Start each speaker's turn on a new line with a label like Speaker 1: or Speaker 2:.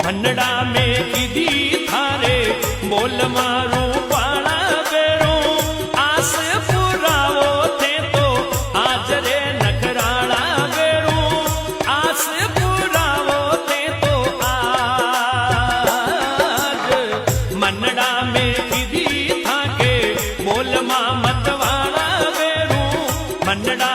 Speaker 1: भंडा में कीधी थारे बोल मारू पाला बेरो आस पुरावो थे तो आज रे नखराला बेरो आस पुरावो थे तो आज मनडा में कीधी था के बोल मा मतवाला बेरो मनडा